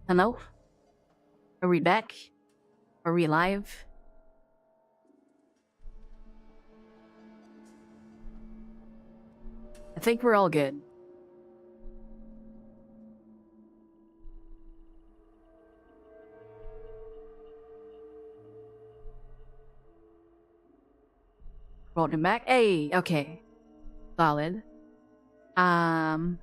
Hello? Are we back? Are we live? I think we're all good. Welcome back. Hey, okay. Solid. So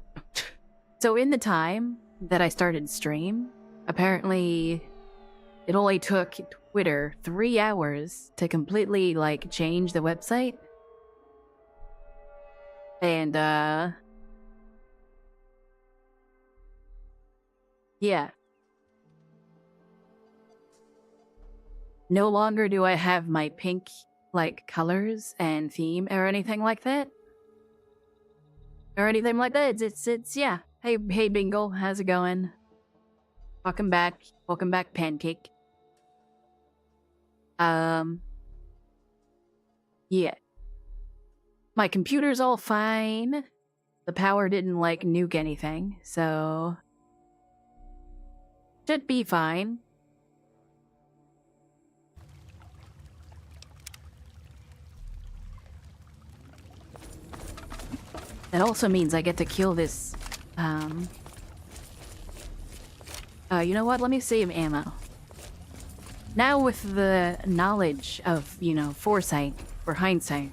in the time that I started stream, apparently it only took Twitter 3 hours to completely, like, change the website. And, yeah. No longer do I have my pink, like, colors and theme or anything like that. It's yeah. Hey, Bingle, how's it going? Welcome back, Pancake. Yeah. My computer's all fine. The power didn't, like, nuke anything, so... should be fine. That also means I get to kill this, you know what? Let me save ammo. Now with the knowledge of, you know, foresight, or hindsight,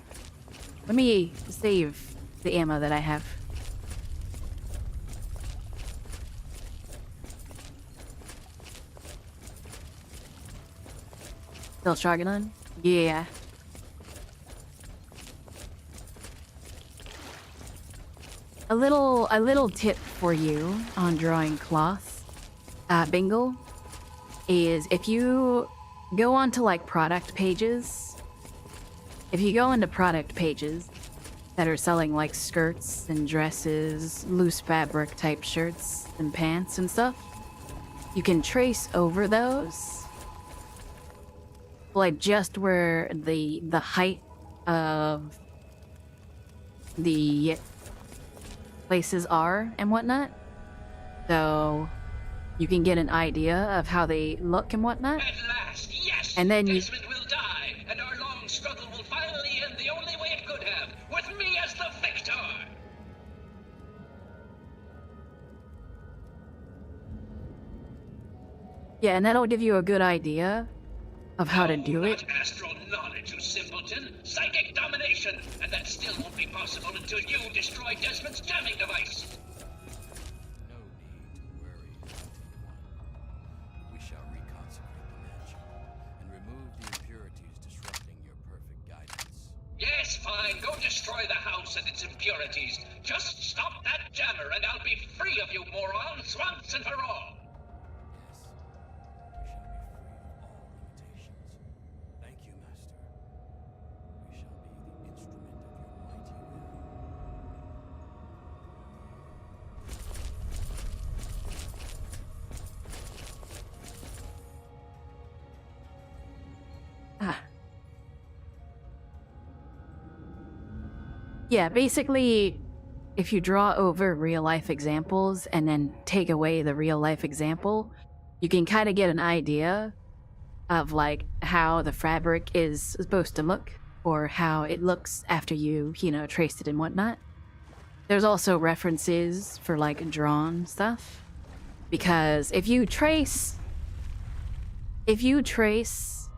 let me save the ammo that I have. Still shotgun? Yeah. A little tip for you on drawing cloth, Bingle, is if you go onto, like, product pages, if you go into product pages that are selling, like, skirts and dresses, loose fabric type shirts and pants and stuff, you can trace over those, like, just where the height of the places are and whatnot, so you can get an idea of how they look and whatnot. At last, yes! And then Desmond will die, and our long struggle will finally end the only way it could have, with me as the victor! Yeah, and that'll give you a good idea of how to do it. Not astral knowledge, you simpleton! Psychic domination! And that still won't be possible until you destroy Desmond's jamming device! No need to worry, One. We shall reconsecrate the mansion and remove the impurities disrupting your perfect guidance. Yes, fine, go destroy the house and its impurities. Just stop that jammer and I'll be free of you morons once and for all! Yes, we shall be free of all limitations. Thank you, Master. We shall be the instrument of your mighty will. Yeah, basically, if you draw over real-life examples and then take away the real-life example, you can kind of get an idea of, like, how the fabric is supposed to look, or how it looks after you know, traced it and whatnot. There's also references for, like, drawn stuff, because if you trace, if you trace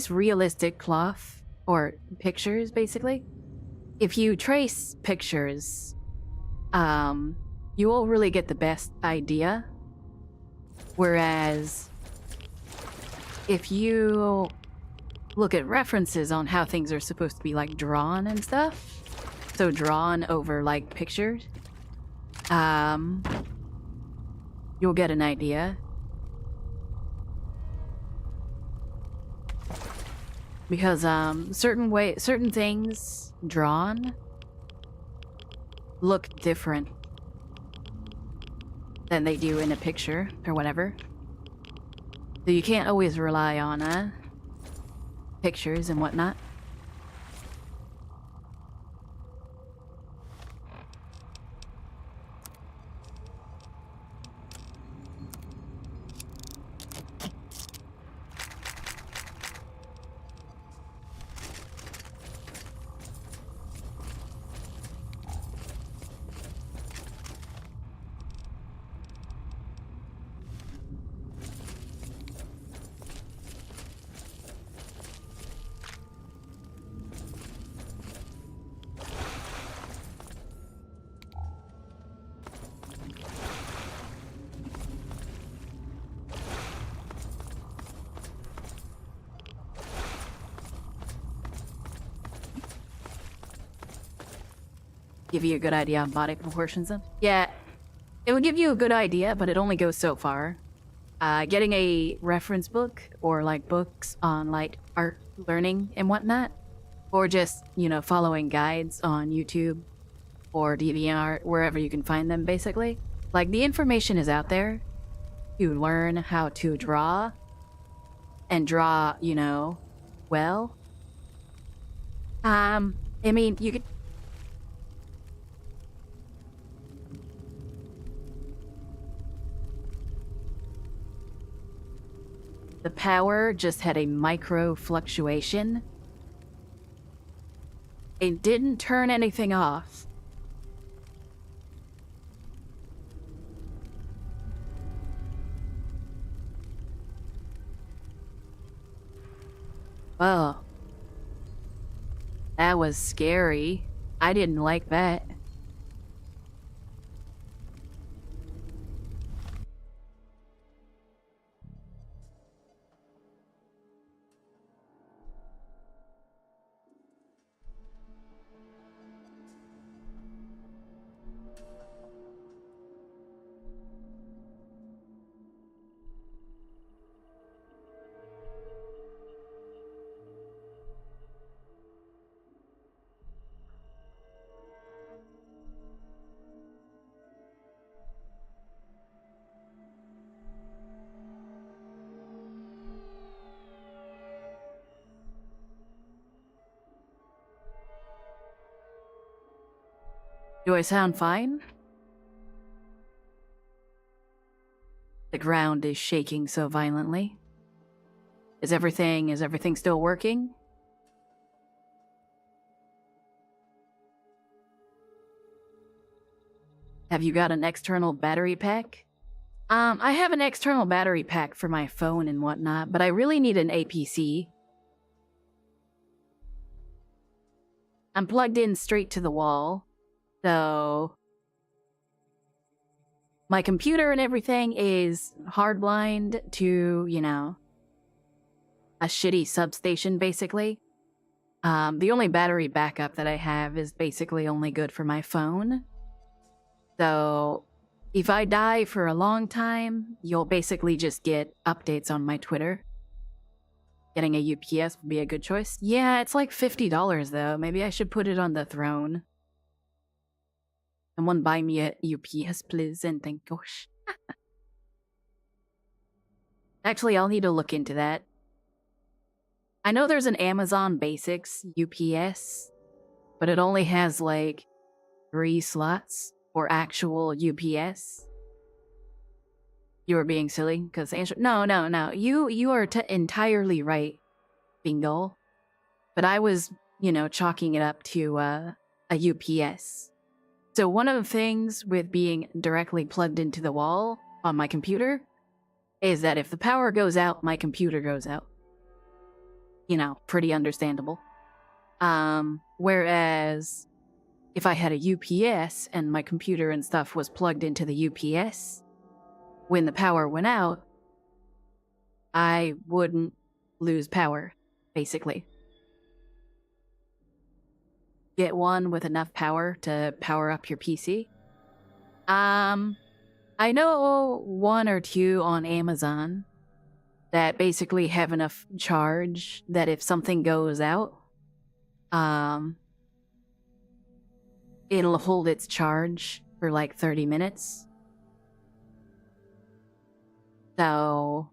realistic cloth, or pictures, basically, if you trace pictures, you will really get the best idea. Whereas, if you look at references on how things are supposed to be, like, drawn and stuff, so drawn over, like, pictures, you'll get an idea. Because, certain things drawn look different than they do in a picture or whatever. So you can't always rely on pictures and whatnot. Give you a good idea on body proportions then? Yeah, it would give you a good idea, but it only goes so far. Getting a reference book or like books on like art learning and whatnot, or just, you know, following guides on YouTube or DeviantArt, wherever you can find them basically. Like the information is out there to learn how to draw and draw, you know, well. I mean, you could. The power just had a micro fluctuation. It didn't turn anything off. Oh. That was scary. I didn't like that. Do I sound fine? The ground is shaking so violently. Is everything still working? Have you got an external battery pack? I have an external battery pack for my phone and whatnot, but I really need an APC. I'm plugged in straight to the wall, so my computer and everything is hardlined to, you know, a shitty substation, basically. The only battery backup that I have is basically only good for my phone. So, if I die for a long time, you'll basically just get updates on my Twitter. Getting a UPS would be a good choice. Yeah, it's like $50 though. Maybe I should put it on the throne. Someone buy me a UPS, please, and thank gosh. Actually, I'll need to look into that. I know there's an Amazon Basics UPS, but it only has like 3 slots for actual UPS. You were being silly because the answer. No. You are entirely right, Bingo. But I was, you know, chalking it up to a UPS. So one of the things with being directly plugged into the wall on my computer is that if the power goes out, my computer goes out. You know, pretty understandable. Whereas if I had a UPS and my computer and stuff was plugged into the UPS, when the power went out, I wouldn't lose power, basically. Get one with enough power to power up your PC. I know 1 or 2 on Amazon that basically have enough charge that if something goes out, it'll hold its charge for like 30 minutes. So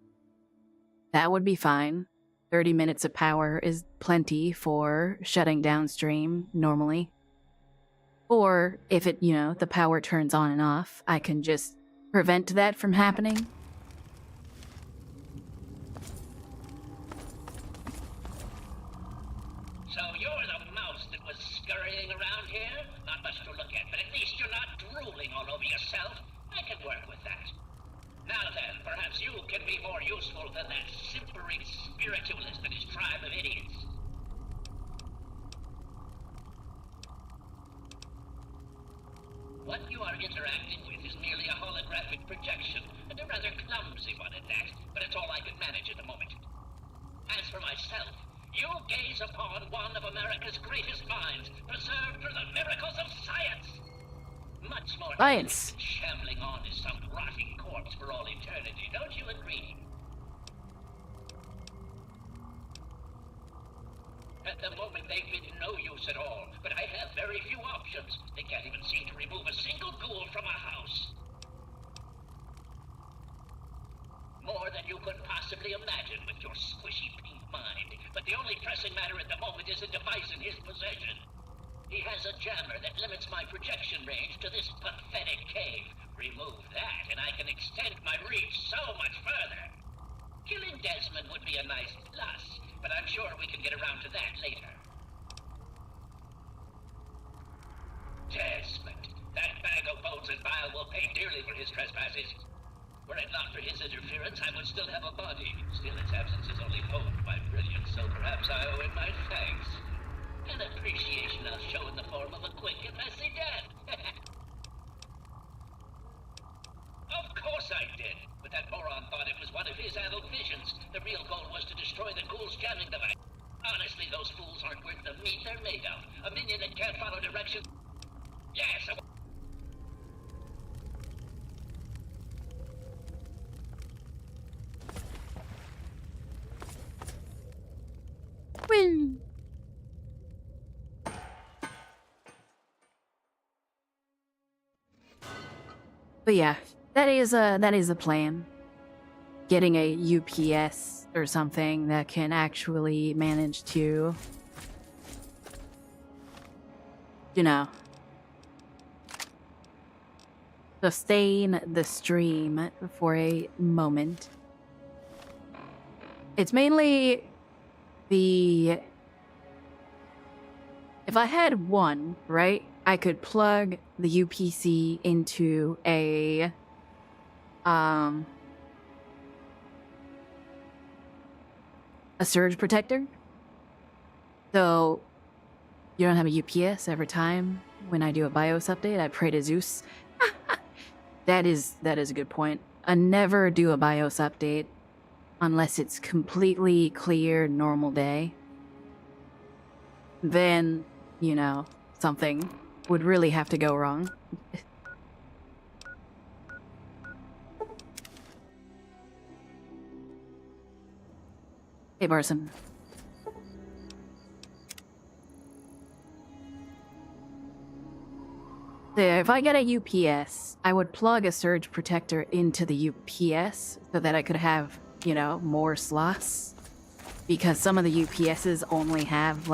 that would be fine. 30 minutes of power is plenty for shutting down stream normally. Or if it, the power turns on and off, I can just prevent that from happening. So you're the mouse that was scurrying around here? Not much to look at, but at least you're not drooling all over yourself. I can work with that. Now then, perhaps you can be more useful than that simpering spiritualist and his tribe of idiots. What you are interacting with is merely a holographic projection, and a rather clumsy one at that, but it's all I can manage at the moment. As for myself, you gaze upon one of America's greatest minds, preserved through the miracles of science. Much more Science. than shambling on as some rotting corpse for all eternity, don't you agree? At the moment, they've been no use at all, but I have very few options. They can't even seem to remove a single ghoul from a house. More than you could possibly imagine with your squishy pink mind. But the only pressing matter at the moment is a device in his possession. He has a jammer that limits my projection range to this pathetic cave. Remove that, and I can extend my reach so much further. Killing Desmond would be a nice plus, but I'm sure we can get around to that later. Desmond, that bag of bones and bile will pay dearly for his trespasses. Were it not for his interference, I would still have a body. Still, its absence is only honed my brilliance, so perhaps I owe him my thanks. An appreciation I'll show in the form of a quick and messy death. Of course I did, but that moron thought it was one of his adult visions. The real goal was to destroy the ghoul's jamming device. Honestly, those fools aren't worth the meat they're made of. A minion that can't follow directions. Yes, Win. But yeah, that is a plan. Getting a UPS or something that can actually manage to, sustain the stream for a moment. It's mainly if I had one, right, I could plug the UPC into a surge protector. So you don't have a UPS every time when I do a BIOS update. I pray to Zeus. That is a good point. I never do a BIOS update unless it's completely clear, normal day. Then, something would really have to go wrong. Hey, Barson. So if I get a UPS, I would plug a surge protector into the UPS so that I could have, more slots. Because some of the UPSs only have,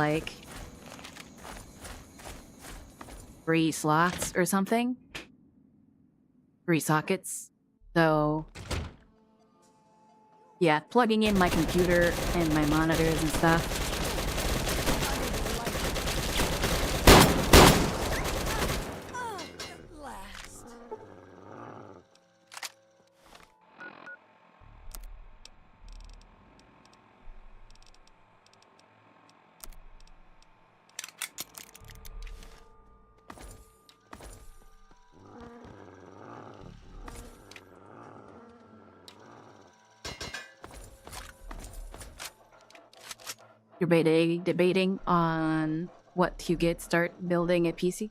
3 slots or something. 3 sockets. So, yeah, plugging in my computer and my monitors and stuff. You're debating on what to start building a PC?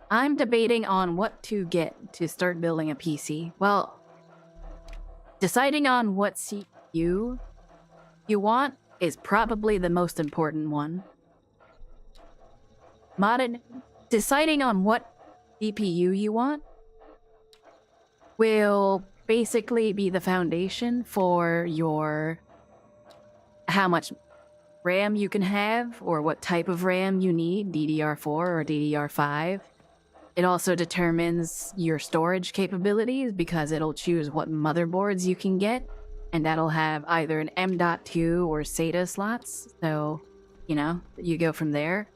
I'm debating on what to get to start building a PC. Well, deciding on what CPU you want is probably the most important one. Deciding on what CPU you want will basically be the foundation for your how much RAM you can have or what type of RAM you need, DDR4 or DDR5. It also determines your storage capabilities because it'll choose what motherboards you can get, and that'll have either an M.2 or SATA slots. So, you go from there.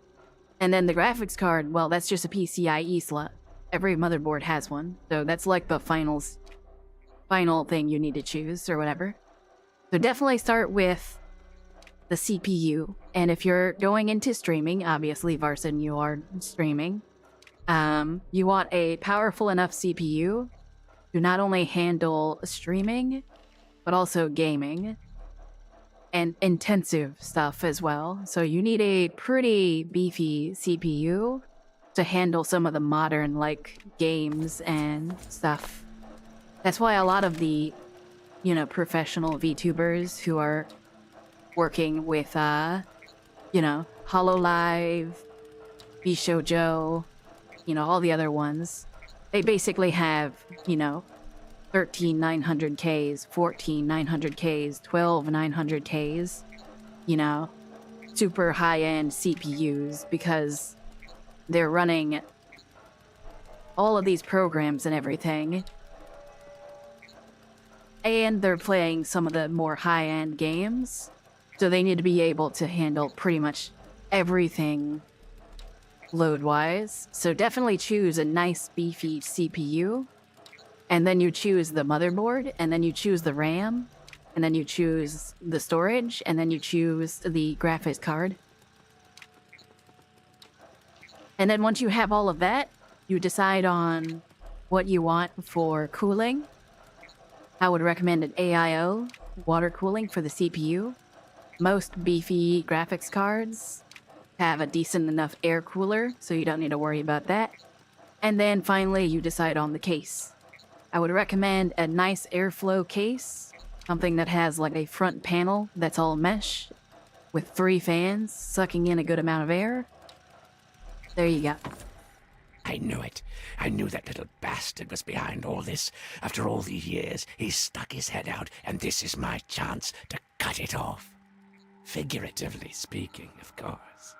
And then the graphics card, well, that's just a PCIe slot. Every motherboard has one, so that's like the final thing you need to choose or whatever. So definitely start with the CPU. And if you're going into streaming, obviously, Varson, you are streaming. You want a powerful enough CPU to not only handle streaming, but also gaming and intensive stuff as well. So you need a pretty beefy CPU to handle some of the modern, like, games and stuff. That's why a lot of the, professional VTubers who are working with, HoloLive, Bishoujo, all the other ones, they basically have, 13 900Ks, 14 900Ks, 12 900Ks, super high-end CPUs because they're running all of these programs and everything. And they're playing some of the more high-end games, so they need to be able to handle pretty much everything load-wise. So definitely choose a nice beefy CPU, and then you choose the motherboard, and then you choose the RAM, and then you choose the storage, and then you choose the graphics card. And then once you have all of that, you decide on what you want for cooling. I would recommend an AIO, water cooling for the CPU. Most beefy graphics cards have a decent enough air cooler, so you don't need to worry about that. And then finally, you decide on the case. I would recommend a nice airflow case, something that has like a front panel that's all mesh with 3 fans sucking in a good amount of air. There you go. I knew it. I knew that little bastard was behind all this. After all these years, he's stuck his head out, and this is my chance to cut it off. Figuratively speaking, of course.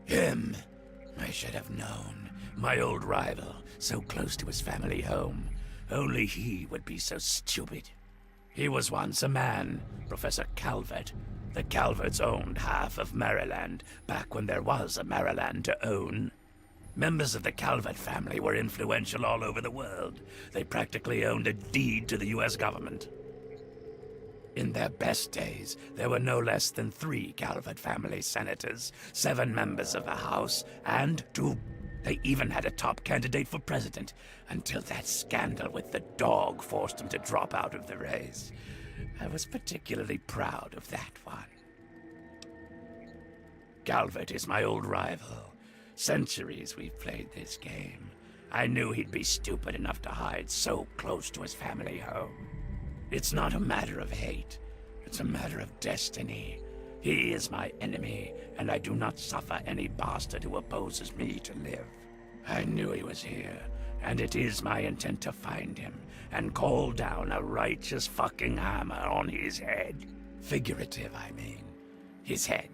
Him. I should have known. My old rival, so close to his family home. Only he would be so stupid. He was once a man, Professor Calvert. The Calverts owned half of Maryland, back when there was a Maryland to own. Members of the Calvert family were influential all over the world. They practically owned a deed to the US government. In their best days, there were no less than 3 Calvert family senators, 7 members of the House, and 2. They even had a top candidate for president, until that scandal with the dog forced him to drop out of the race. I was particularly proud of that one. Calvert is my old rival. Centuries we've played this game. I knew he'd be stupid enough to hide so close to his family home. It's not a matter of hate. It's a matter of destiny. He is my enemy, and I do not suffer any bastard who opposes me to live. I knew he was here, and it is my intent to find him and call down a righteous fucking hammer on his head. Figurative, I mean. His head.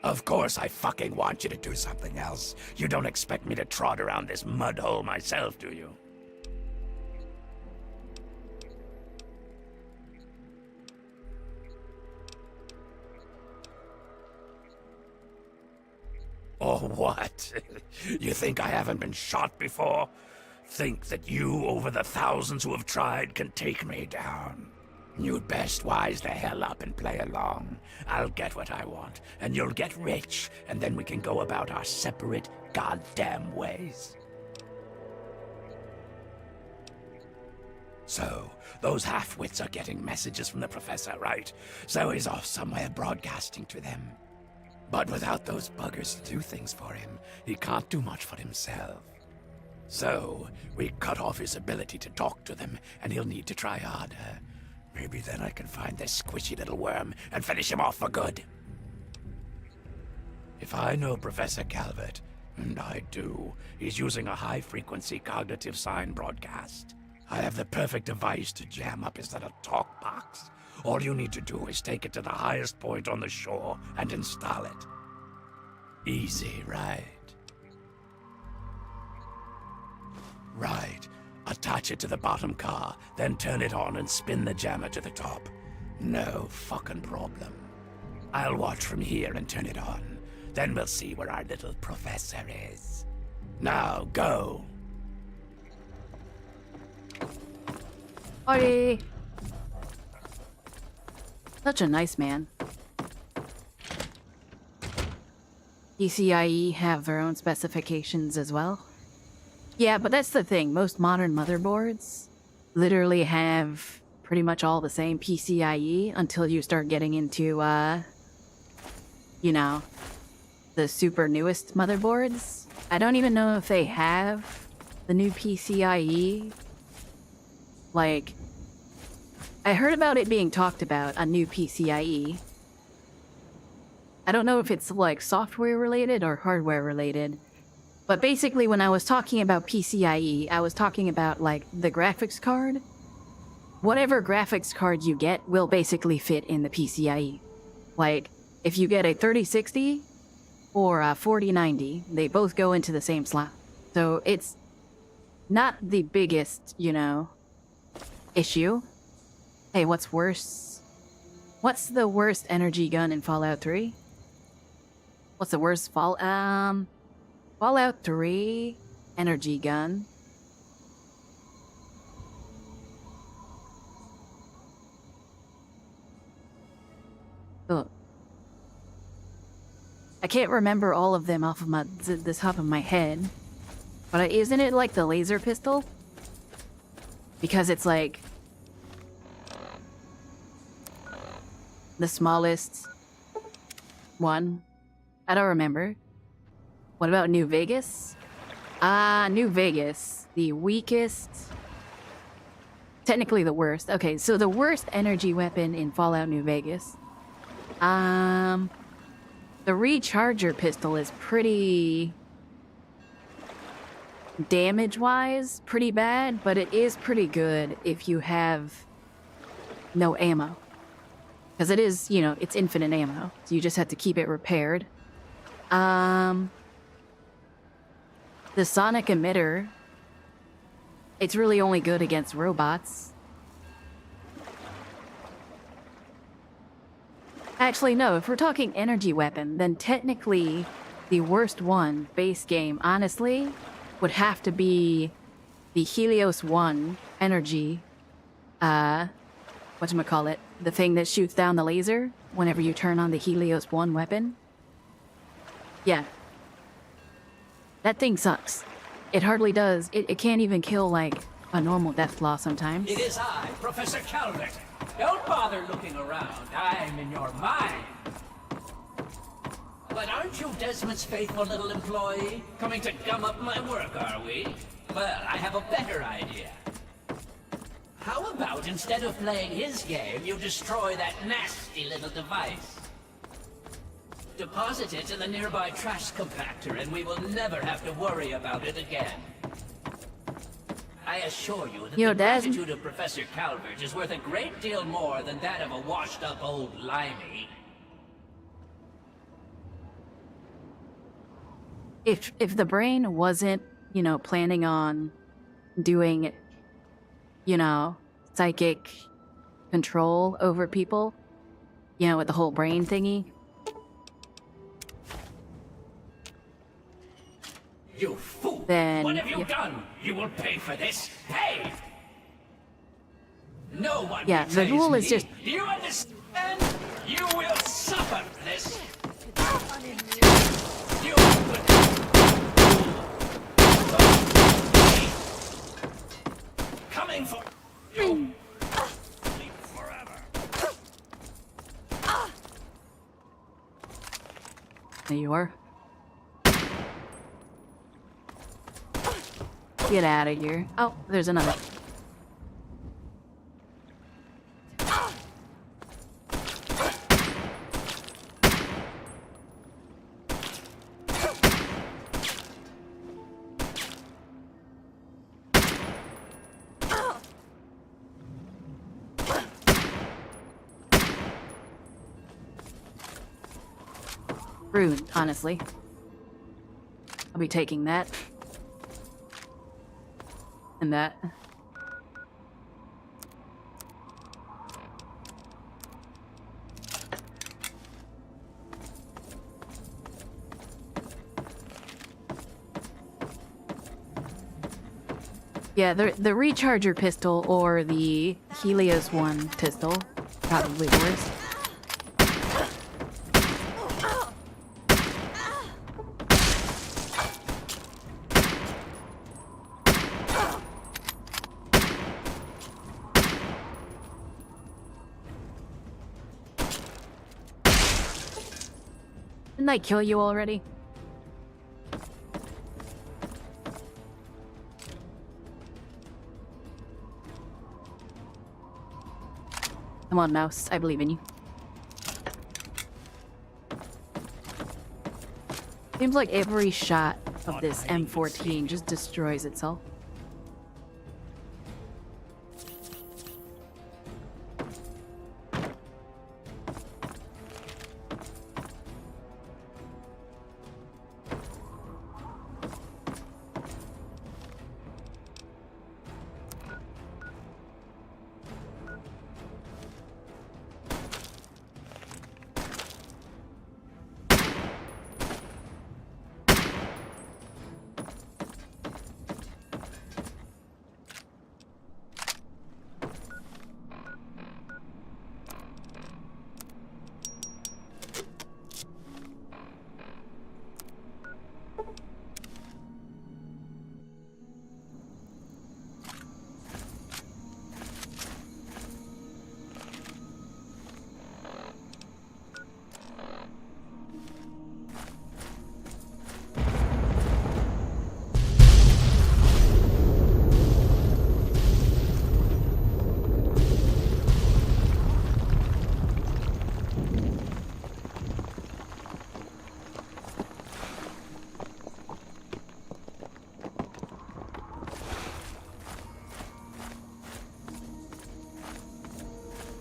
Of course I fucking want you to do something else. You don't expect me to trot around this mud hole myself, do you? Or what? You think I haven't been shot before? Think that you, over the thousands who have tried, can take me down? You'd best wise the hell up and play along. I'll get what I want, and you'll get rich, and then we can go about our separate goddamn ways. So, those half-wits are getting messages from the professor, right? So he's off somewhere broadcasting to them. But without those buggers to do things for him, he can't do much for himself. So, we cut off his ability to talk to them, and he'll need to try harder. Maybe then I can find this squishy little worm and finish him off for good. If I know Professor Calvert, And I do. He's using a high-frequency cognitive sign broadcast. I have the perfect device to jam up his little talk box. All you need to do is take it to the highest point on the shore and install it. Easy, right? Right. Attach it to the bottom car, then turn it on and spin the jammer to the top. No fucking problem. I'll watch from here and turn it on. Then we'll see where our little professor is. Now, go! Party! Such a nice man. PCIe have their own specifications as well. Yeah, but that's the thing. Most modern motherboards literally have pretty much all the same PCIe until you start getting into, you know, the super newest motherboards. I don't even know if they have the new PCIe. Like, I heard about it being talked about, a new PCIe. I don't know if it's, like, software related or hardware related. But basically, when I was talking about PCIe, I was talking about, like, the graphics card. Whatever graphics card you get will basically fit in the PCIe. Like, if you get a 3060 or a 4090, they both go into the same slot. So it's not the biggest, you know, issue. Hey, what's worse? What's the worst energy gun in Fallout 3? What's the worst Fallout 3 energy gun. Ugh. I can't remember all of them off of the top of my head. But isn't it like the laser pistol? Because it's like the smallest one. I don't remember. What about New Vegas? New Vegas. The weakest. Technically the worst. Okay, so the worst energy weapon in Fallout New Vegas. The recharger pistol is pretty... damage-wise, pretty bad, but it is pretty good if you have no ammo. Because it is, you know, it's infinite ammo. So you just have to keep it repaired. The sonic emitter, it's really only good against robots. Actually, no, if we're talking energy weapon, then technically the worst one, base game, honestly, would have to be the Helios 1 energy, whatchamacallit, the thing that shoots down the laser whenever you turn on the Helios 1 weapon. Yeah. That thing sucks. It hardly does. It can't even kill, like, a normal death claw sometimes. It is I, Professor Calvert. Don't bother looking around. I'm in your mind. But aren't you Desmond's faithful little employee? Coming to gum up my work, are we? Well, I have a better idea. How about instead of playing his game, you destroy that nasty little device? Deposit it in the nearby trash compactor and we will never have to worry about it again. I assure you that the gratitude of Professor Calvert is worth a great deal more than that of a washed-up old limey. If the brain wasn't, you know, planning on doing, you know, psychic control over people, you know, with the whole brain thingy. You fool! Then, what have you done? You will pay for this. Pay! No one the betrays rule me. is just... Do you understand? You will suffer this. You will... Coming for you. Forever. There you are. Get out of here. Oh, there's another. Rude, honestly. I'll be taking that. And that. Yeah, the recharger pistol or the Helios 1 pistol, probably worse. Didn't I kill you already? Come on, mouse. I believe in you. Seems like every shot of this M14 just destroys itself.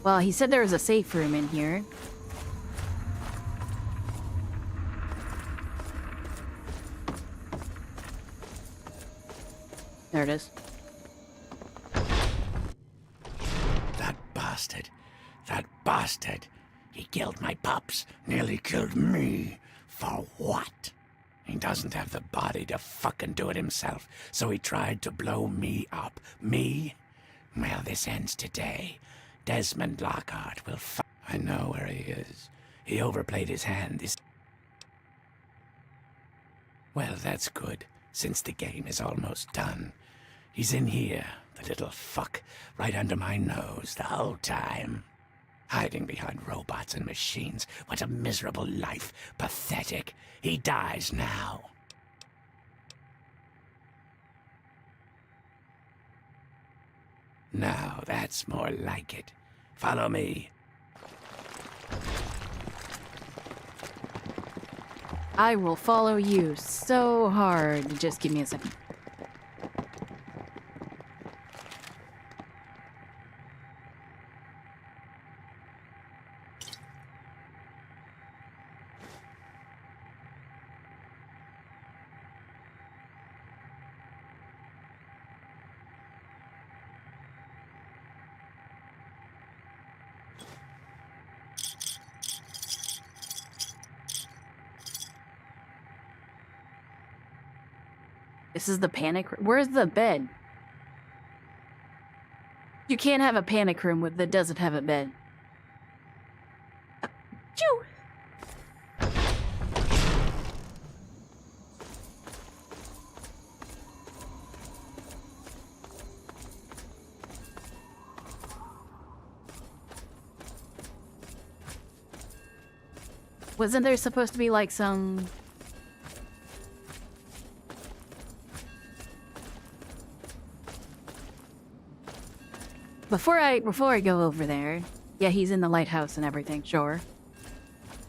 Well, he said there was a safe room in here. There it is. That bastard. That bastard. He killed my pups. Nearly killed me. For what? He doesn't have the body to fucking do it himself, so he tried to blow me up. Me? Well, this ends today. Desmond Lockhart will I know where he is. He overplayed his hand this... Well, that's good, since the game is almost done. He's in here, the little fuck, right under my nose the whole time. Hiding behind robots and machines. What a miserable life. Pathetic. He dies now. Now, that's more like it. Follow me. I will follow you so hard. Just give me a second. This is the panic room. Where's the bed? You can't have a panic room that doesn't have a bed. Choo! Wasn't there supposed to be like some... Before I go over there, yeah, he's in the lighthouse and everything, sure.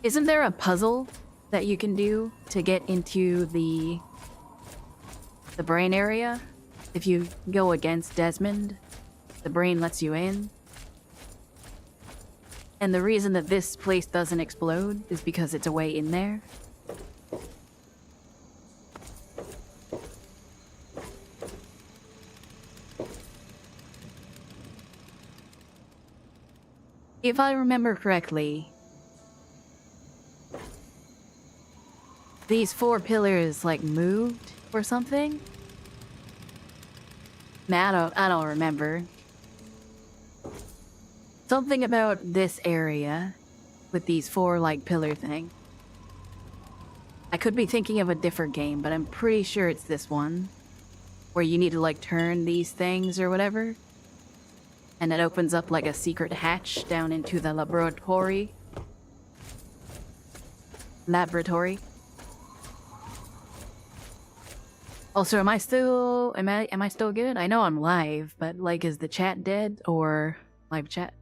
Isn't there a puzzle that you can do to get into the brain area? If you go against Desmond, the brain lets you in. And the reason that this place doesn't explode is because it's a way in there. if I remember correctly, these 4 pillars like moved or something? Nah, I don't remember. Something about this area with these 4 like pillar thing. I could be thinking of a different game, but I'm pretty sure it's this one. Where you need to like turn these things or whatever. And it opens up like a secret hatch down into the laboratory. Also, am I still good? I know I'm live, but like is the chat dead or live chat?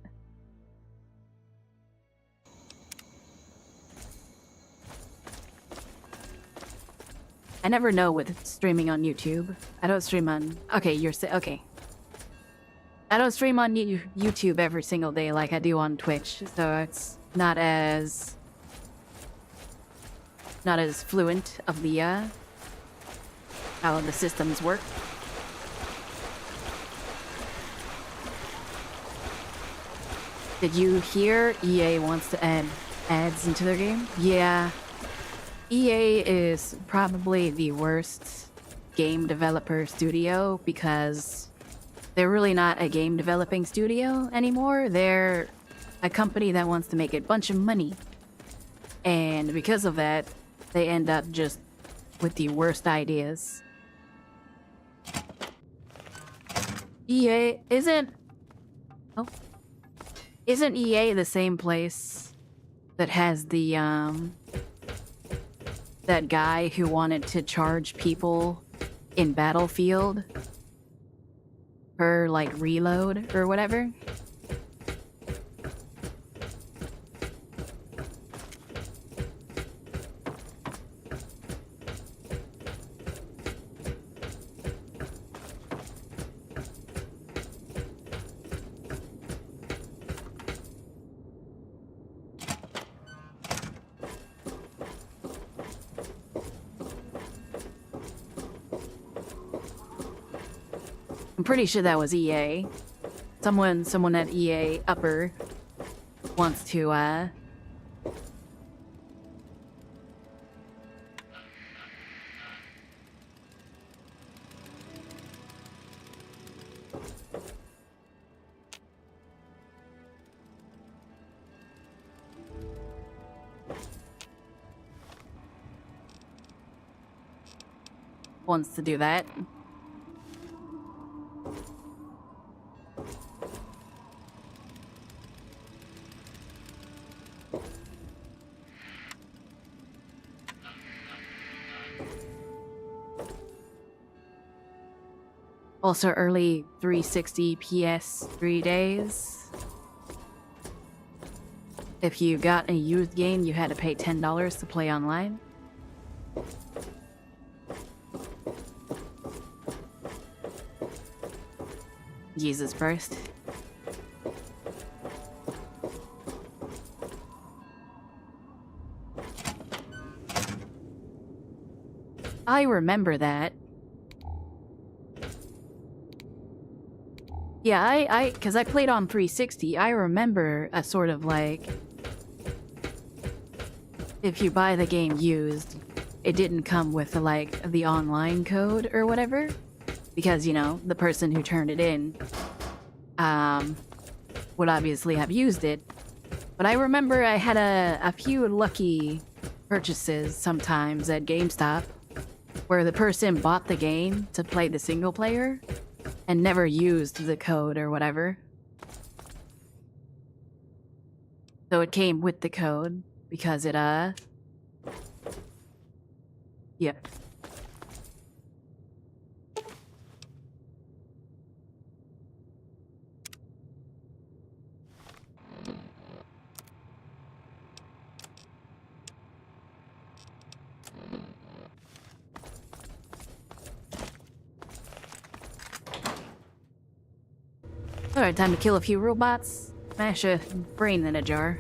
I never know with streaming on YouTube. I don't stream on... Okay, okay. I don't stream on YouTube every single day like I do on Twitch, so it's not as fluent of the how the systems work. Did you hear EA wants to add ads into their game? Yeah. EA is probably the worst game developer studio because they're really not a game developing studio anymore. They're a company that wants to make a bunch of money. And because of that, they end up just with the worst ideas. EA isn't EA the same place that has the that guy who wanted to charge people in Battlefield per like reload or whatever? I'm pretty sure that was EA. Someone at EA Upper wants to do that. Also early 360 PS3 days. If you got a used game, you had to pay $10 to play online. Jesus Christ. I remember that. Yeah, because I played on 360, I remember a sort of like... If you buy the game used, it didn't come with like the online code or whatever. Because, you know, the person who turned it in would obviously have used it. But I remember I had a few lucky purchases sometimes at GameStop where the person bought the game to play the single player and never used the code or whatever. So it came with the code because it, yep. Alright, time to kill a few robots. Smash a brain in a jar.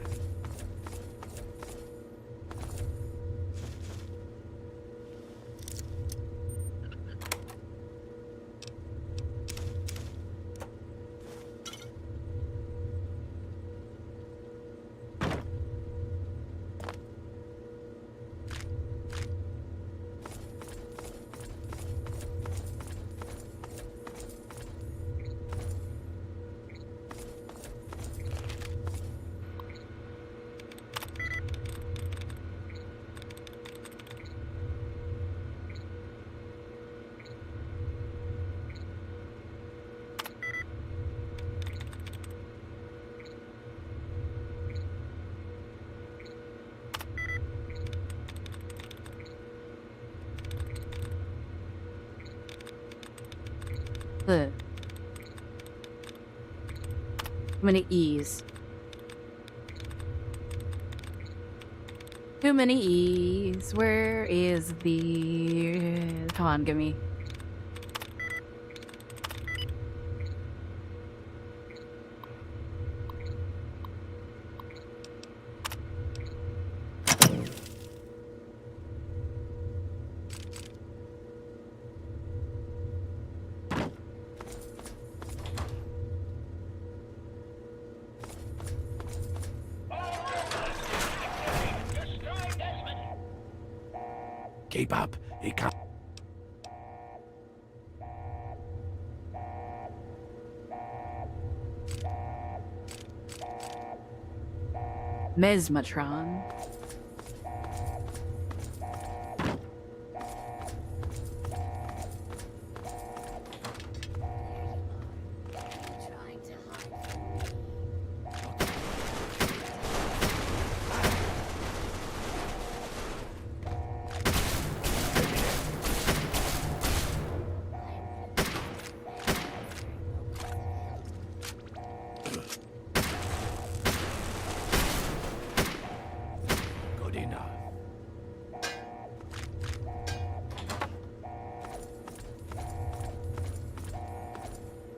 Ugh. Too many E's. Too many E's. Where is the... Come on, give me... Keep up. He can't. Mesmatron. Good enough.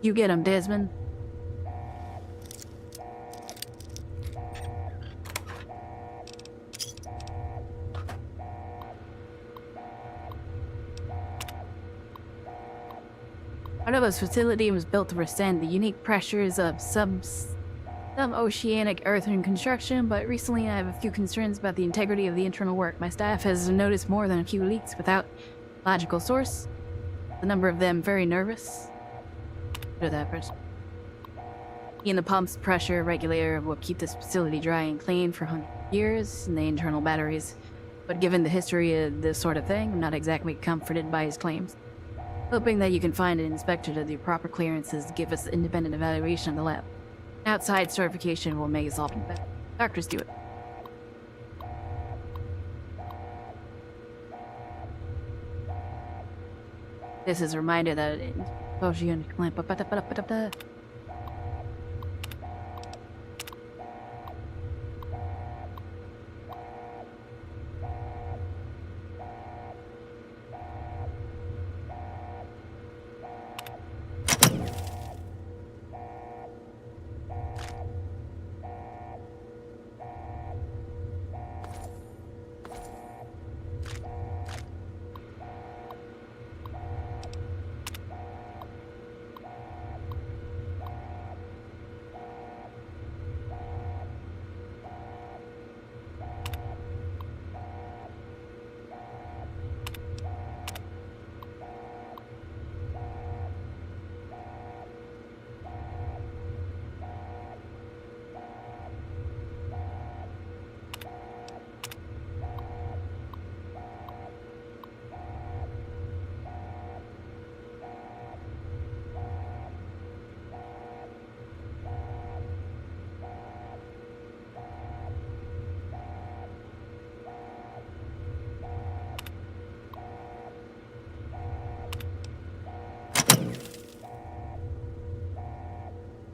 You get him, Desmond. Arnova's facility was built to withstand the unique pressures of sub-oceanic earthern construction, but recently I have a few concerns about the integrity of the internal work. My staff has noticed more than a few leaks without logical source. The number of them very nervous. Do that first. The pump's pressure regulator will keep this facility dry and clean for 100 years, and the internal batteries. But given the history of this sort of thing, I'm not exactly comforted by his claims. Hoping that you can find an inspector to do proper clearances to give us independent evaluation of the lab. Outside certification will make us all better. Doctors do it. This is a reminder that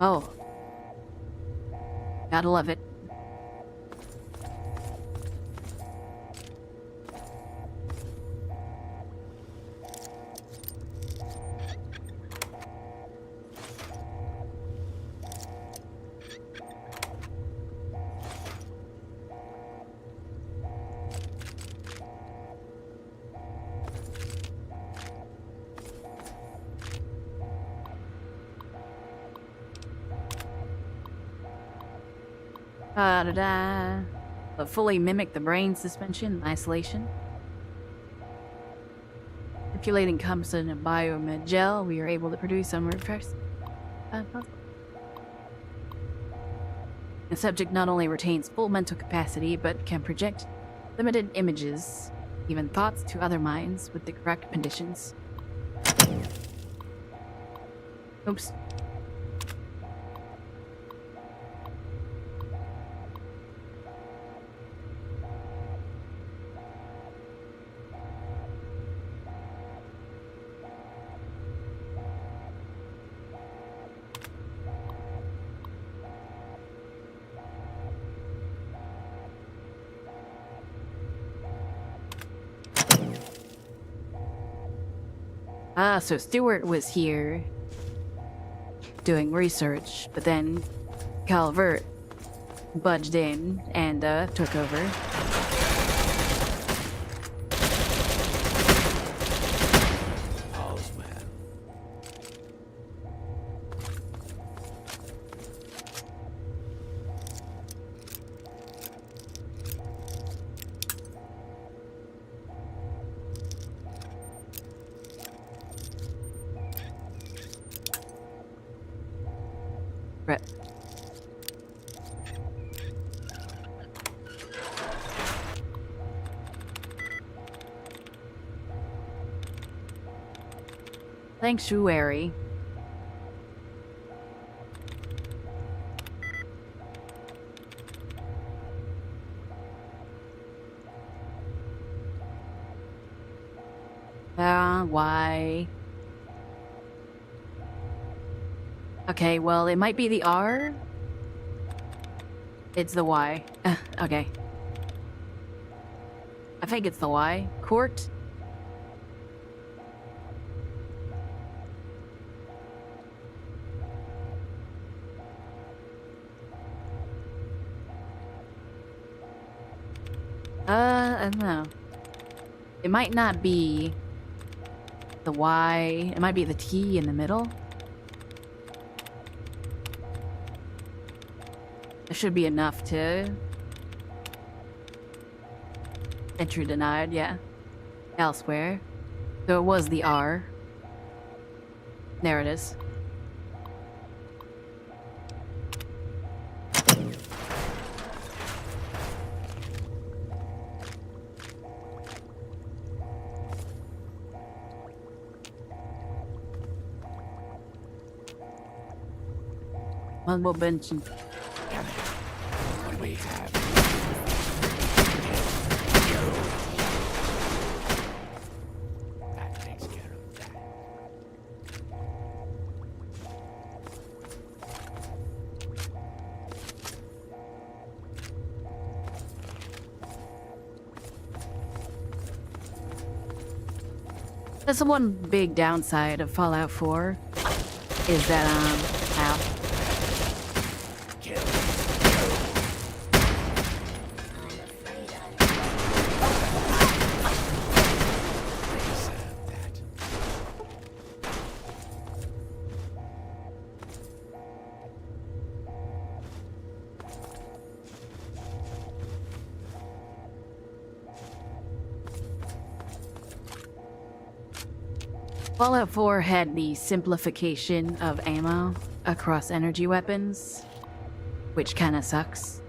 oh. Gotta love it. Da-da-da. But fully mimic the brain suspension and isolation. Manipulating Compson and biomed gel, we are able to produce some refresh. The subject not only retains full mental capacity, but can project limited images, even thoughts, to other minds with the correct conditions. Oops. So Stuart was here doing research, but then Calvert budged in and took over. All's well. Right. Sanctuary. Why? Okay, well, it might be the R. It's the Y. Okay. I think it's the Y. Court? I don't know. It might not be the Y. It might be the T in the middle. It should be enough to... Entry denied, yeah. Elsewhere. So it was the R. There it is. One more bench. Damn it. What do we have? That takes care of that. That's the one big downside of Fallout 4 is that, ow. Kill. Reserve that. Fallout 4 had the simplification of ammo across energy weapons, which kinda sucks.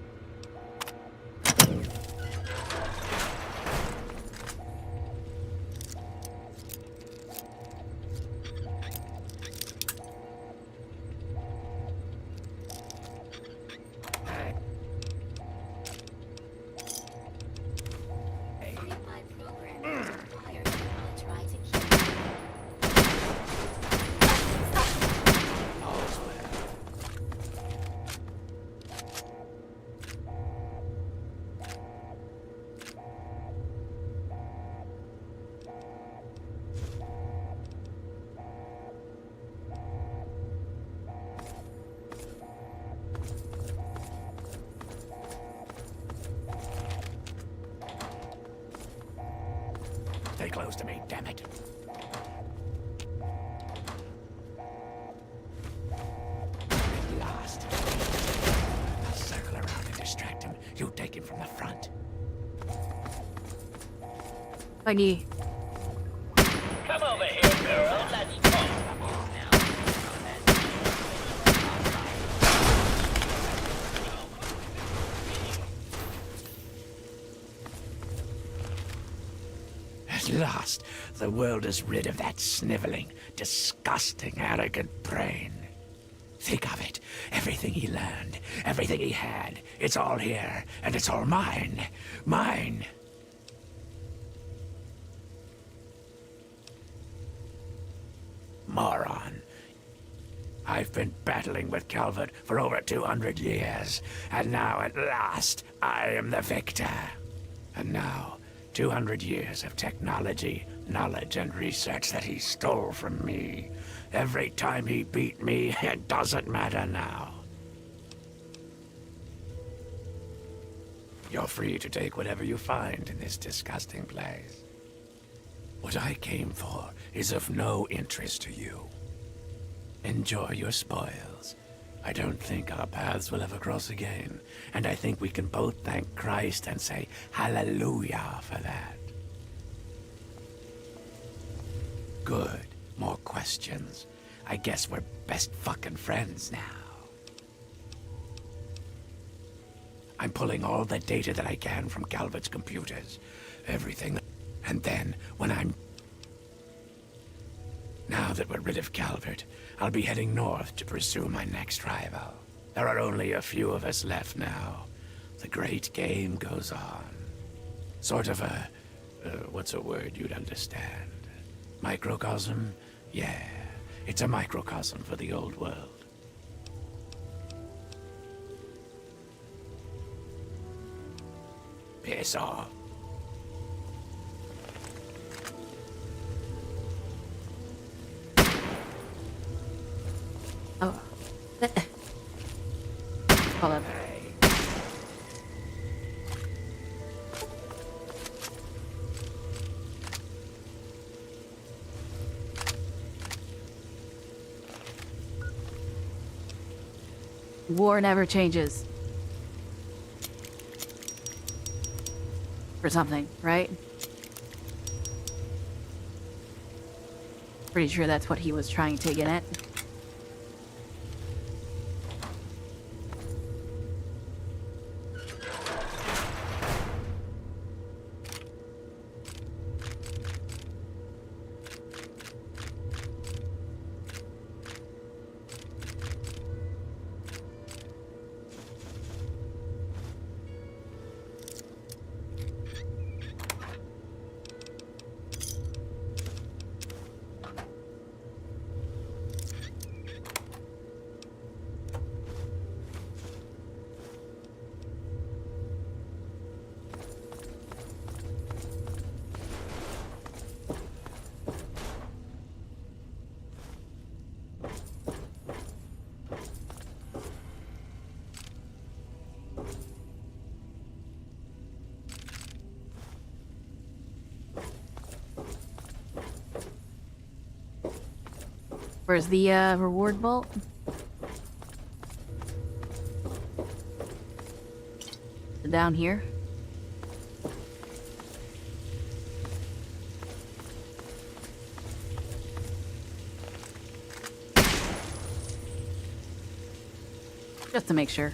My program is required to try to keep All's well. Stay close to me, damn it. At last. I'll circle around and distract him. You take him from the front. Buggy. Come over here, girl. Let's talk. At last, the world is rid of that sniveling, disgusting, arrogant brain. Think of it. Everything he learned, everything he had, it's all here, and it's all mine. Mine. Moron. I've been battling with Calvert for over 200 years, and now at last I am the victor. And now, 200 years of technology, knowledge, and research that he stole from me. Every time he beat me, it doesn't matter now. You're free to take whatever you find in this disgusting place. What I came for is of no interest to you. Enjoy your spoils. I don't think our paths will ever cross again, and I think we can both thank Christ and say hallelujah for that. Good. More questions. I guess we're best fucking friends now. I'm pulling all the data that I can from Calvert's computers. Everything. And then, now that we're rid of Calvert, I'll be heading north to pursue my next rival. There are only a few of us left now. The great game goes on. Sort of a... what's a word you'd understand? Microcosm? Yeah, it's a microcosm for the old world. Piss off. Oh. Hold up. War never changes. For something, right? Pretty sure that's what he was trying to get at. Where's the reward vault? Down here. Just to make sure.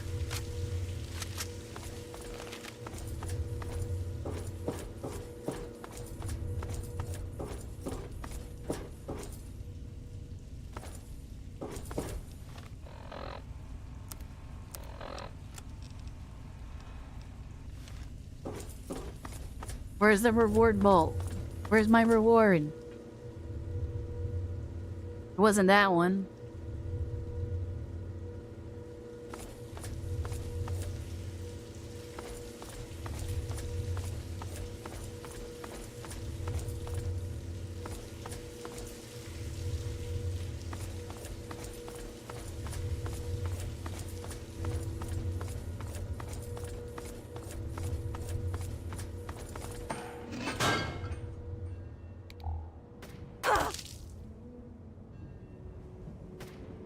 Where's the reward vault? Where's my reward? It wasn't that one.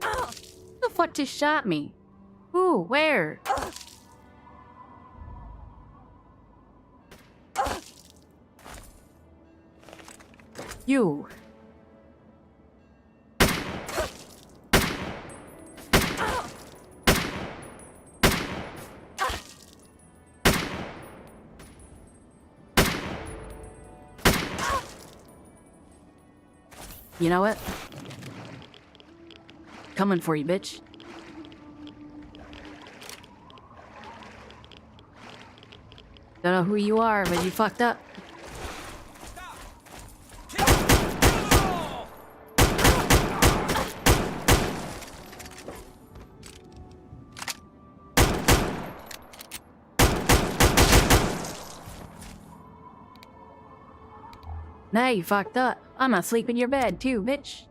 Who the fuck just shot me? Who? Where? You. You know what? Coming for you, bitch. Don't know who you are, but you fucked up. Now you fucked up. I'm gonna sleep in your bed too, bitch.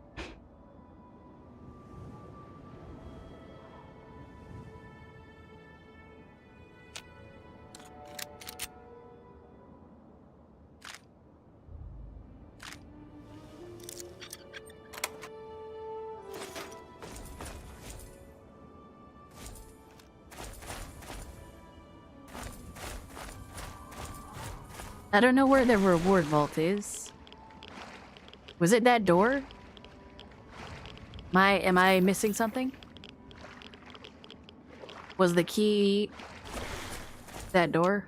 I don't know where the reward vault is. Was it that door? Am I missing something? Was the key that door?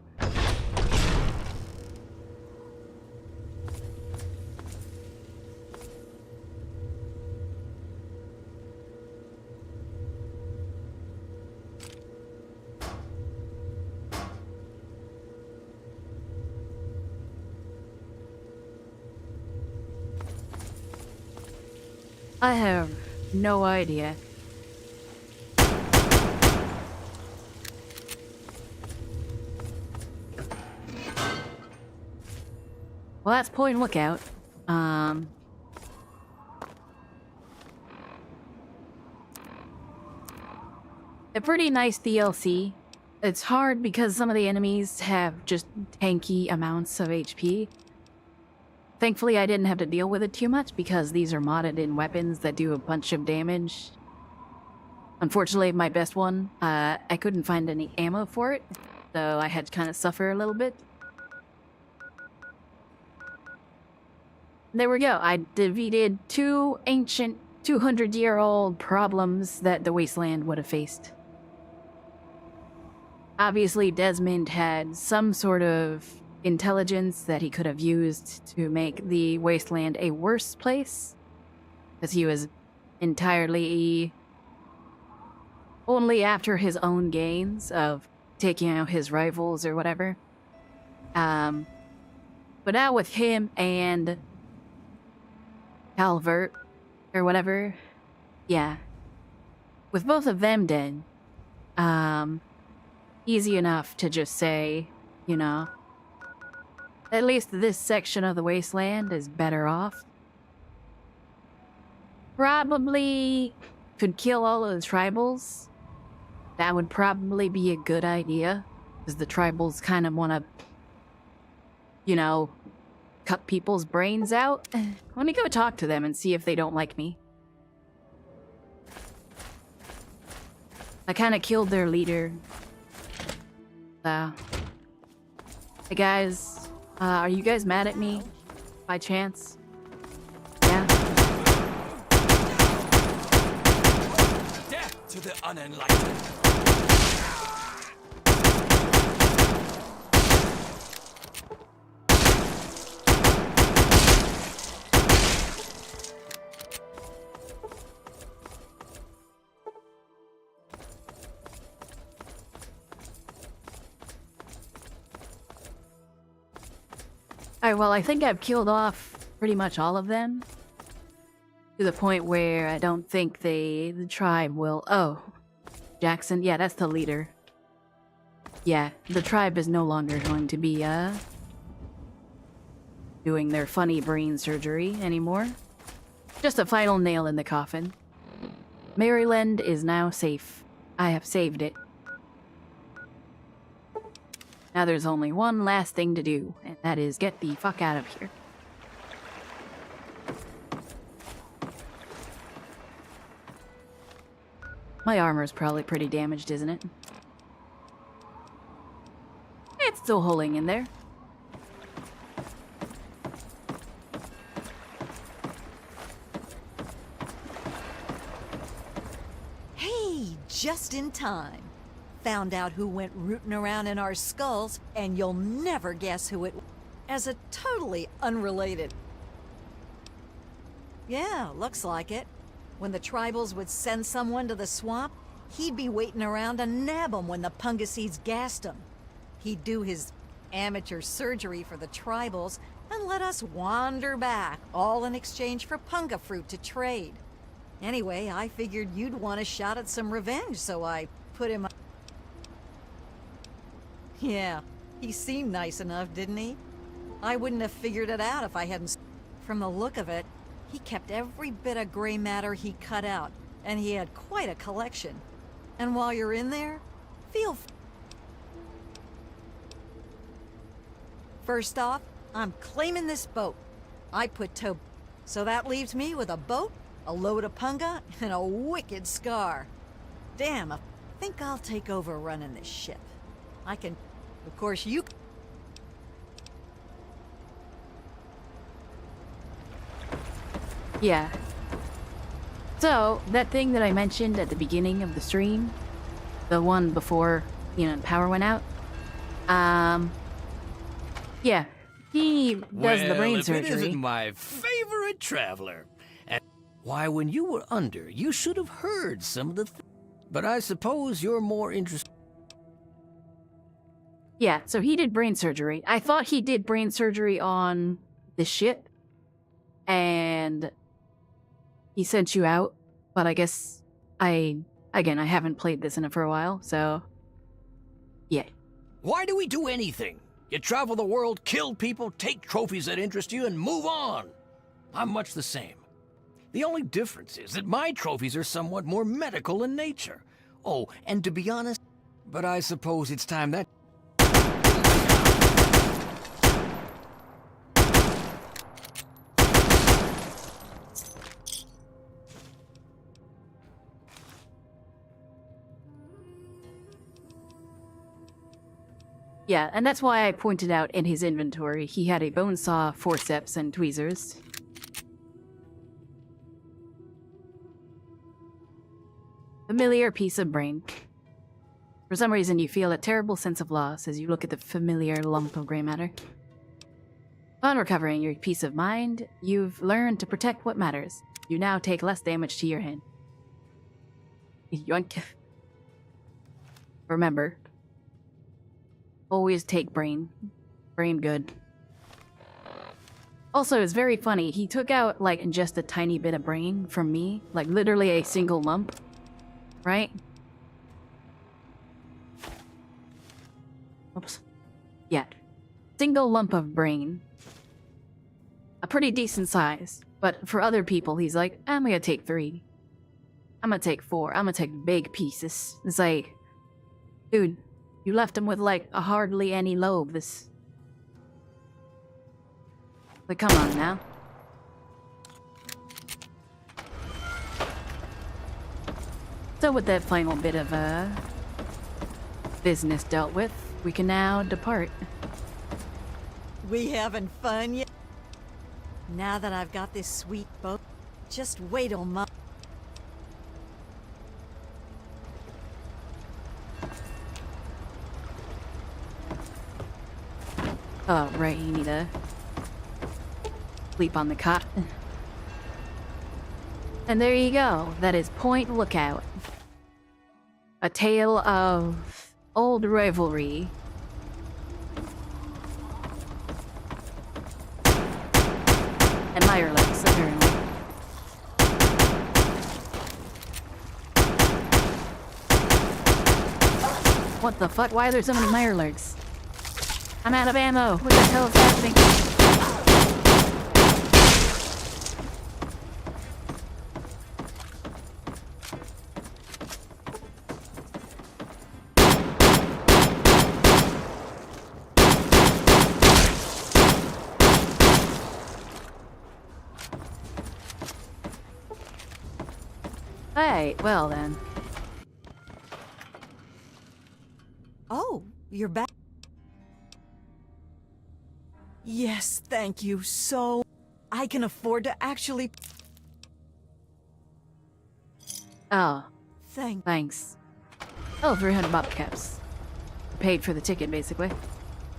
I have no idea. Well, that's Point Lookout. A pretty nice DLC. It's hard because some of the enemies have just tanky amounts of HP. Thankfully, I didn't have to deal with it too much because these are modded in weapons that do a bunch of damage. Unfortunately, my best one, I couldn't find any ammo for it, so I had to kind of suffer a little bit. There we go. I defeated 2 ancient 200-year-old problems that the Wasteland would have faced. Obviously, Desmond had some sort of intelligence that he could have used to make the Wasteland a worse place, because he was entirely only after his own gains of taking out his rivals or whatever. But now with him and Calvert, or whatever, yeah, with both of them dead, easy enough to just say, you know, at least this section of the Wasteland is better off. Probably could kill all of the tribals. That would probably be a good idea, because the tribals kind of want to, you know, cut people's brains out. Let me go talk to them and see if they don't like me. I kind of killed their leader. Hey guys, are you guys mad at me? By chance? Yeah? Death to the unenlightened! Alright, well, I think I've killed off pretty much all of them. To the point where I don't think the tribe will... Oh, Jackson? Yeah, that's the leader. Yeah, the tribe is no longer going to be, doing their funny brain surgery anymore. Just a final nail in the coffin. Maryland is now safe. I have saved it. Now there's only one last thing to do, and that is get the fuck out of here. My armor's probably pretty damaged, isn't it? It's still holding in there. Hey, just in time. Found out who went rooting around in our skulls, and you'll never guess who it was. As a totally unrelated. Yeah, looks like it. When the tribals would send someone to the swamp, he'd be waiting around to nab 'em when the Pungaseeds gassed 'em. He'd do his amateur surgery for the tribals and let us wander back, all in exchange for punga fruit to trade. Anyway, I figured you'd want a shot at some revenge, so I put him... Yeah, he seemed nice enough, didn't he? I wouldn't have figured it out if I hadn't. From the look of it, he kept every bit of gray matter he cut out, and he had quite a collection. And while you're in there, First off, I'm claiming this boat. I put tow, so that leaves me with a boat, a load of punga, and a wicked scar. Damn, I think I'll take over running this ship. I can, of course you. Yeah. So, that thing that I mentioned at the beginning of the stream, the one before, the power went out, yeah, he does the brain surgery. It isn't my favorite traveler. And why, when you were under, you should have heard some of the but I suppose you're more interested. Yeah, so he did brain surgery. I thought he did brain surgery on the ship, and he sent you out, but I guess I haven't played this for a while, so yeah. Why do we do anything? You travel the world, kill people, take trophies that interest you, and move on. I'm much the same. The only difference is that my trophies are somewhat more medical in nature. Oh, and to be honest, but I suppose it's time that... Yeah, and that's why I pointed out in his inventory he had a bone saw, forceps, and tweezers. Familiar piece of brain. For some reason, you feel a terrible sense of loss as you look at the familiar lump of gray matter. Upon recovering your peace of mind, you've learned to protect what matters. You now take less damage to your hand. Yoink. Remember, always take brain. Brain good. Also, it's very funny. He took out, just a tiny bit of brain from me. Literally a single lump. Right? Oops. Yeah. Single lump of brain. A pretty decent size. But for other people, he's like, I'm gonna take 3. I'm gonna take 4. I'm gonna take big pieces. It's like, dude, you left him with, a hardly any lobe. This... come on now. So with that final bit of, business dealt with, we can now depart. We having fun yet? Now that I've got this sweet boat, just wait till my... Oh, right, you need to sleep on the cot. And there you go. That is Point Lookout. A tale of old rivalry. And Mirelets, apparently. What the fuck? Why are there so many Mirelets? I'm out of ammo. What the hell is happening? Hey, well then. Oh, you're back? Yes, thank you so... I can afford to actually... Oh, Thank... thanks. Oh, 300 bobcaps. Paid for the ticket, basically.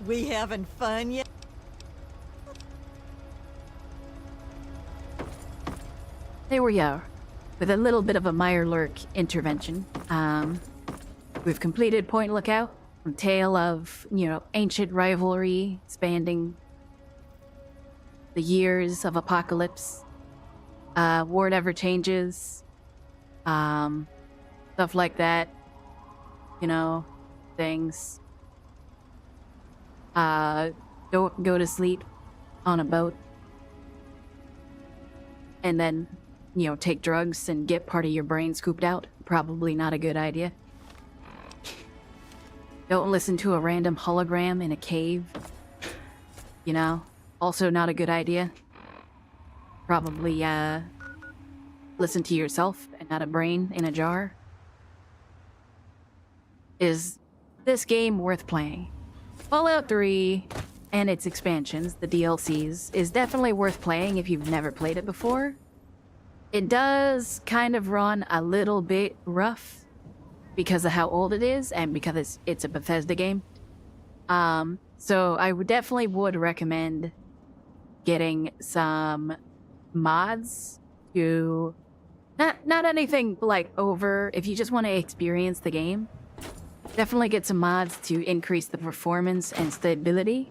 We having fun yet? There we are. With a little bit of a Mirelurk intervention. We've completed Point Lookout. A tale of, ancient rivalry spanning the years of apocalypse. War never changes. Stuff like that. Things. go to sleep on a boat, and then, you know, take drugs and get part of your brain scooped out. Probably not a good idea. Don't listen to a random hologram in a cave. You know, also not a good idea. Probably, listen to yourself and not a brain in a jar. Is this game worth playing? Fallout 3 and its expansions, the DLCs, is definitely worth playing if you've never played it before. It does kind of run a little bit rough because of how old it is and because it's a Bethesda game. So I definitely would recommend getting some mods to not anything like over. If you just want to experience the game, definitely get some mods to increase the performance and stability.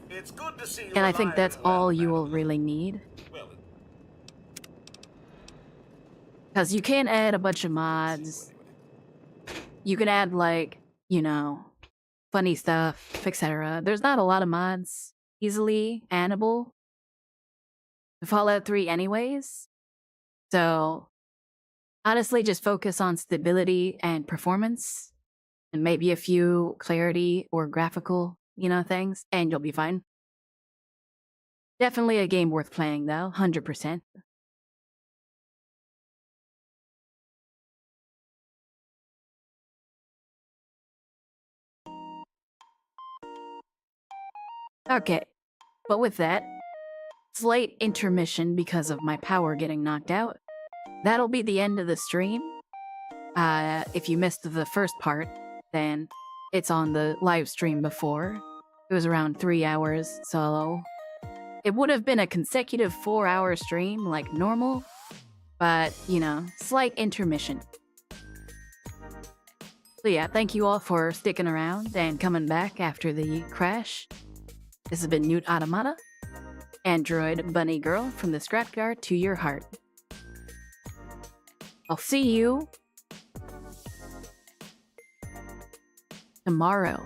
It's good to see you And I think alive that's and well, all you madam. will really need. Well, Because you can add a bunch of mods. You can add, like, you know, funny stuff, etc. There's not a lot of mods easily addable to Fallout 3 anyways. So, honestly, just focus on stability and performance. And maybe a few clarity or graphical, you know, things. And you'll be fine. Definitely a game worth playing, though. 100%. Okay, but with that, slight intermission because of my power getting knocked out. That'll be the end of the stream. If you missed the first part, then it's on the live stream before. It was around 3 hours, so it would have been a consecutive 4-hour stream like normal, but, you know, slight intermission. So yeah, thank you all for sticking around and coming back after the crash. This has been Newt Automata, Android Bunny Girl from the Scrapyard to your heart. I'll see you tomorrow.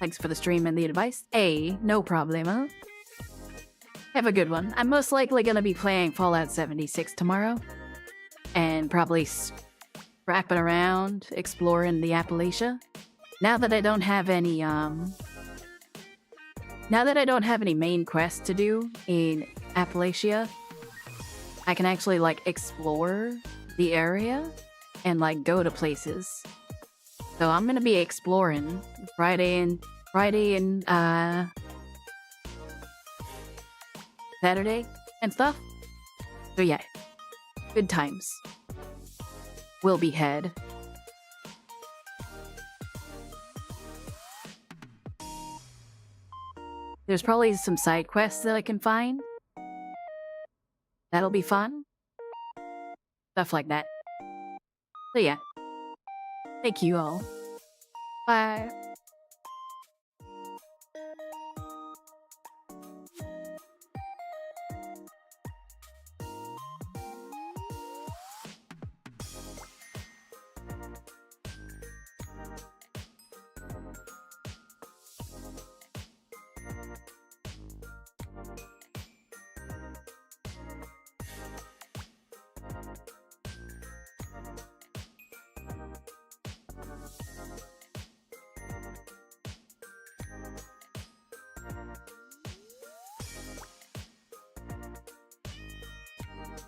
Thanks for the stream and the advice. Hey, no problemo. Have a good one. I'm most likely gonna be playing Fallout 76 tomorrow. And probably scrapping around, exploring the Appalachia. Now that I don't have any, main quests to do in Appalachia, I can actually, like, explore the area and, like, go to places. So I'm gonna be exploring Friday and Saturday and stuff. So yeah, good times. Will be had. There's probably some side quests that I can find. That'll be fun. Stuff like that. So yeah. Thank you all. Bye.